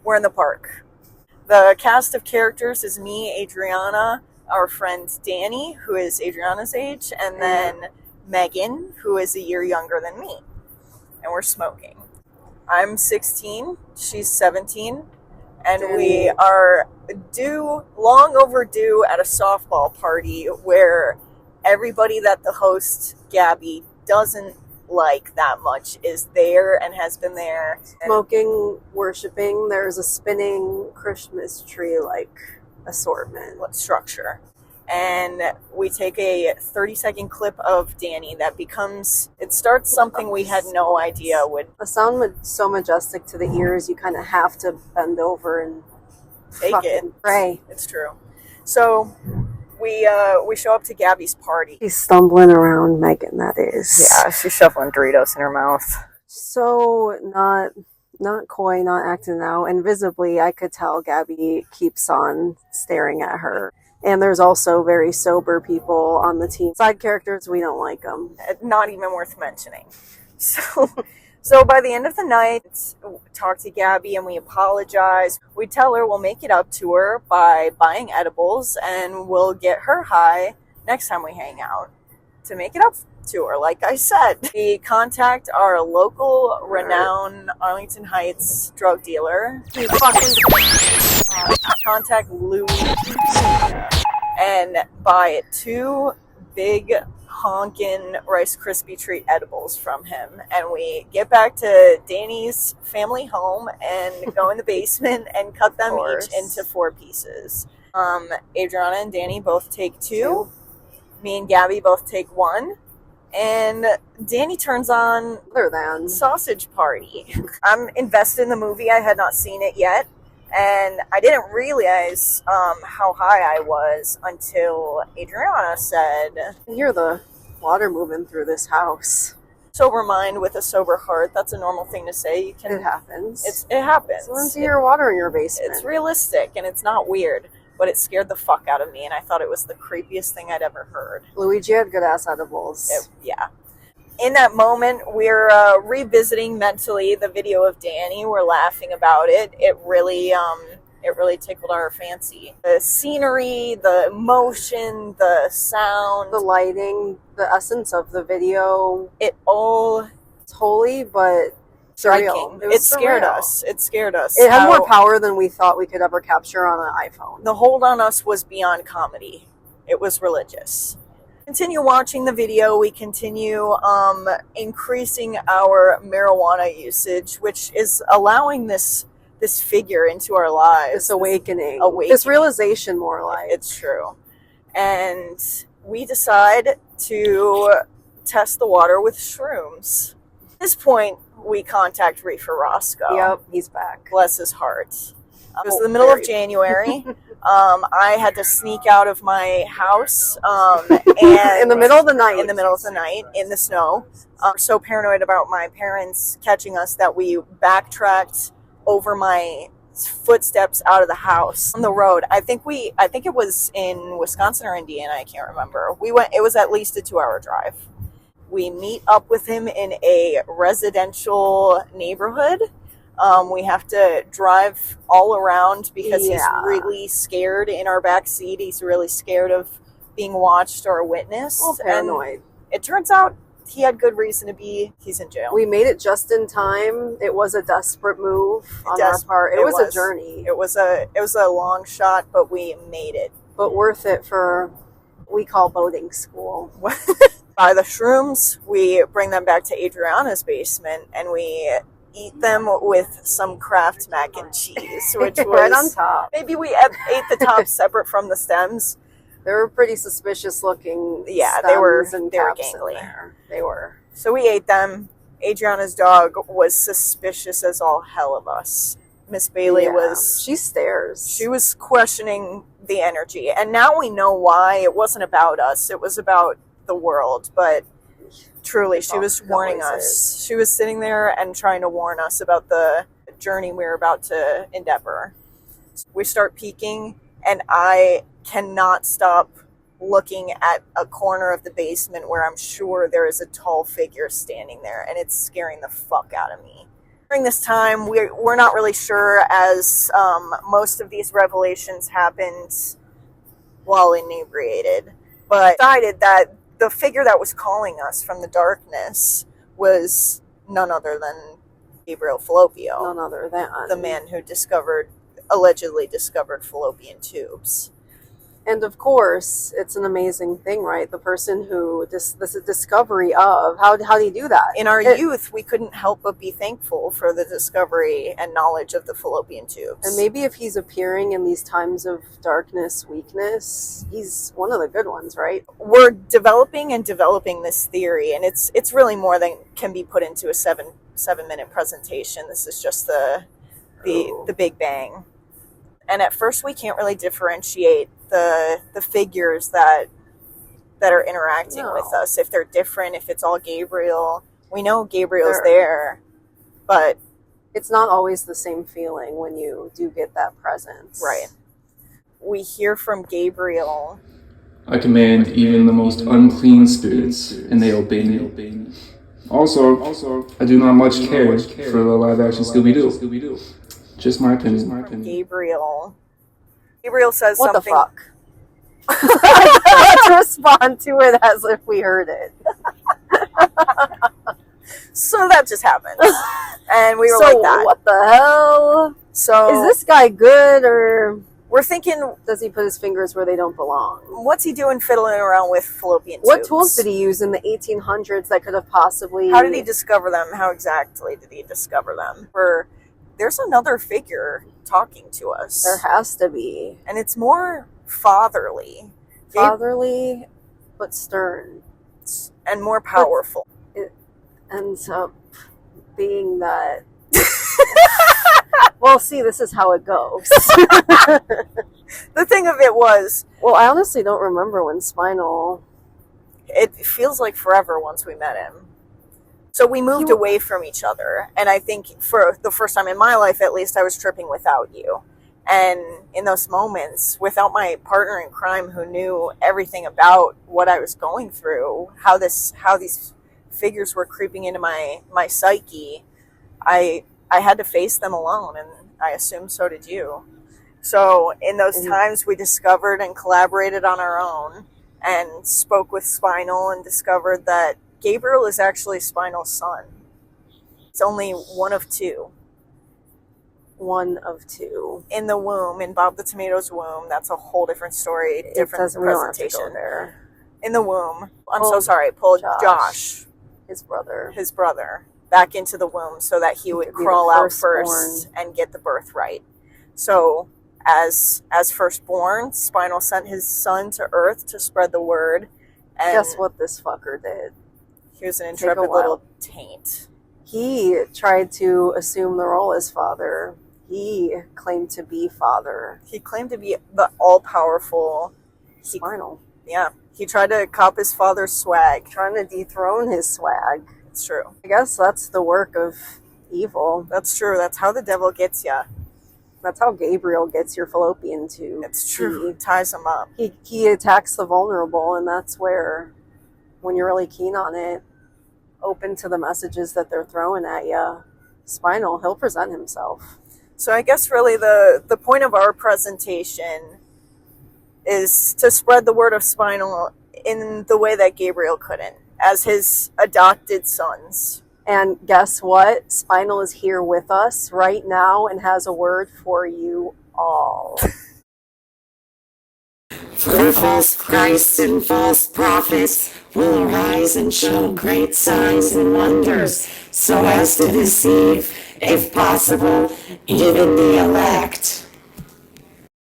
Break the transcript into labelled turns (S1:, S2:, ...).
S1: We're in the park. The cast of characters is me, Adrianna, our friend Danny, who is Adrianna's age, and then Megan, who is a year younger than me. And we're smoking. I'm 16, she's 17, and we are long overdue at a softball party where everybody that the host, Gabby, doesn't like that much is there and has been there.
S2: Smoking, worshiping, there's a spinning Christmas tree-like assortment.
S1: Structure. And we take a 30-second clip of Danny that starts something we had no idea would.
S2: The sound so majestic to the ears, you kind of have to bend over and
S1: take it.
S2: Pray.
S1: It's true. So we show up to Gabby's party.
S2: She's stumbling around, Megan, that is.
S1: Yeah, she's shoveling Doritos in her mouth.
S2: So not coy, not acting out. And visibly, I could tell Gabby keeps on staring at her. And there's also very sober people on the team. Side characters, we don't like them.
S1: Not even worth mentioning. So by the end of the night, talk to Gabby and we apologize. We tell her we'll make it up to her by buying edibles and we'll get her high next time we hang out to make it up to her. Like I said, we contact our local renowned Arlington Heights drug dealer. We contact Louie and buy 2 big honkin' Rice Krispie treat edibles from him, and we get back to Danny's family home and go in the basement and cut them each into 4 pieces. Adrianna and Danny both take 2. Me and Gabby both take 1. And Danny turns on Sausage Party. I'm invested in the movie. I had not seen it yet. And I didn't realize how high I was until Adrianna said,
S2: "I hear the water moving through this house."
S1: Sober mind with a sober heart. That's a normal thing to say.
S2: It happens.
S1: It happens.
S2: Someone's hear water in your basement.
S1: It's realistic and it's not weird, but it scared the fuck out of me, and I thought it was the creepiest thing I'd ever heard.
S2: Luigi had good ass edibles.
S1: Yeah. In that moment, we're revisiting mentally the video of Danny. We're laughing about it. It really tickled our fancy. The scenery, the motion, the sound,
S2: the lighting, the essence of the video.
S1: It all
S2: holy, but
S1: striking. It scared us. It scared us.
S2: It had more power than we thought we could ever capture on an iPhone.
S1: The hold on us was beyond comedy. It was religious. Continue watching the video. We continue increasing our marijuana usage, which is allowing this figure into our lives.
S2: This awakening. This realization, more like.
S1: It's true. And we decide to test the water with shrooms. At this point, we contact Reefer Roscoe.
S2: Yep, he's back.
S1: Bless his heart. It was the middle of January. I had to sneak out of my house and
S2: in the middle of the night.
S1: In the snow. So paranoid about my parents catching us that we backtracked over my footsteps out of the house on the road. I think it was in Wisconsin or Indiana. I can't remember. It was at least a 2-hour drive. We meet up with him in a residential neighborhood. We have to drive all around because he's really scared in our back seat. He's really scared of being watched or witnessed.
S2: Paranoid.
S1: And it turns out he had good reason to be. He's in jail.
S2: We made it just in time. It was a desperate move on our part. It was a journey.
S1: It was a long shot, but we made it.
S2: But worth it for we call boating school.
S1: Buy the shrooms. We bring them back to Adrianna's basement, and we eat them with some Kraft mac and cheese, which was
S2: right on top.
S1: Maybe we ate the top separate from the stems.
S2: They were pretty suspicious looking.
S1: Yeah,
S2: they were
S1: gangly.
S2: They were.
S1: So we ate them. Adrianna's dog was suspicious as all hell of us. Miss Bailey was.
S2: She stares.
S1: She was questioning the energy, and now we know why. It wasn't about us. It was about the world, but. Truly, she was warning us. She was sitting there and trying to warn us about the journey we were about to endeavor. We start peeking, and I cannot stop looking at a corner of the basement where I'm sure there is a tall figure standing there, and it's scaring the fuck out of me. During this time, we're not really sure, as most of these revelations happened while inebriated, but decided that the figure that was calling us from the darkness was none other than Gabriel Falloppio.
S2: None other than
S1: the man who allegedly discovered fallopian tubes.
S2: And of course, it's an amazing thing, right? The person who this discovery of how did he do that?
S1: In our youth, we couldn't help but be thankful for the discovery and knowledge of the fallopian tubes.
S2: And maybe if he's appearing in these times of darkness, weakness, he's one of the good ones, right?
S1: We're developing this theory, and it's really more than can be put into a seven-minute presentation. This is just the Big Bang. And at first, we can't really differentiate the figures that are interacting with us. If they're different, if it's all Gabriel. We know Gabriel's there, but
S2: it's not always the same feeling when you do get that presence.
S1: Right. We hear from Gabriel.
S3: I command even the most unclean spirits, and they obey me. Also, I do not much care for the live-action Scooby-Doo. Just my opinion.
S1: Gabriel says
S2: what
S1: something.
S2: What the fuck? Let's respond to it as if we heard it.
S1: So that just happened. And we were
S2: like
S1: that.
S2: What the hell?
S1: So
S2: is this guy good, or
S1: we're thinking,
S2: does he put his fingers where they don't belong?
S1: What's he doing fiddling around with fallopian tubes?
S2: What tools did he use in the 1800s that could have possibly...
S1: How did he discover them? How exactly did he discover them? There's another figure talking to us.
S2: There has to be.
S1: And it's more fatherly.
S2: Fatherly, but stern.
S1: And more powerful.
S2: But it ends up being that... Well, see, this is how it goes.
S1: The thing of it was...
S2: Well, I honestly don't remember when Spinal...
S1: It feels like forever once we met him. So we moved away from each other. And I think for the first time in my life, at least, I was tripping without you. And in those moments, without my partner in crime who knew everything about what I was going through, how these figures were creeping into my psyche, I had to face them alone, and I assume so did you. So in those times, we discovered and collaborated on our own and spoke with Spinal and discovered that Gabriel is actually Spinal's son. It's only one of two.
S2: One of two.
S1: In the womb, in Bob the Tomato's womb. That's a whole different story, different presentation.
S2: There.
S1: In the womb. So sorry. Pulled Josh,
S2: his brother,
S1: back into the womb so that he would crawl out first and get the birthright. So as firstborn, Spinal sent his son to Earth to spread the word. And
S2: guess what this fucker did?
S1: He was an intrepid little taint.
S2: He tried to assume the role as father. He claimed to be father.
S1: He claimed to be the all-powerful
S2: Spinal.
S1: Yeah. He tried to cop his father's swag.
S2: Trying to dethrone his swag.
S1: It's true.
S2: I guess that's the work of evil.
S1: That's true. That's how the devil gets ya.
S2: That's how Gabriel gets your fallopian tube.
S1: It's true. He ties them up.
S2: He attacks the vulnerable, and that's where, when you're really keen on it, open to the messages that they're throwing at you, Spinal, he'll present himself.
S1: So I guess really the point of our presentation is to spread the word of Spinal in the way that Gabriel couldn't, as his adopted sons.
S2: And guess what? Spinal is here with us right now and has a word for you all.
S4: For false Christs and false prophets will arise and show great signs and wonders, so as to deceive, if possible, even the elect.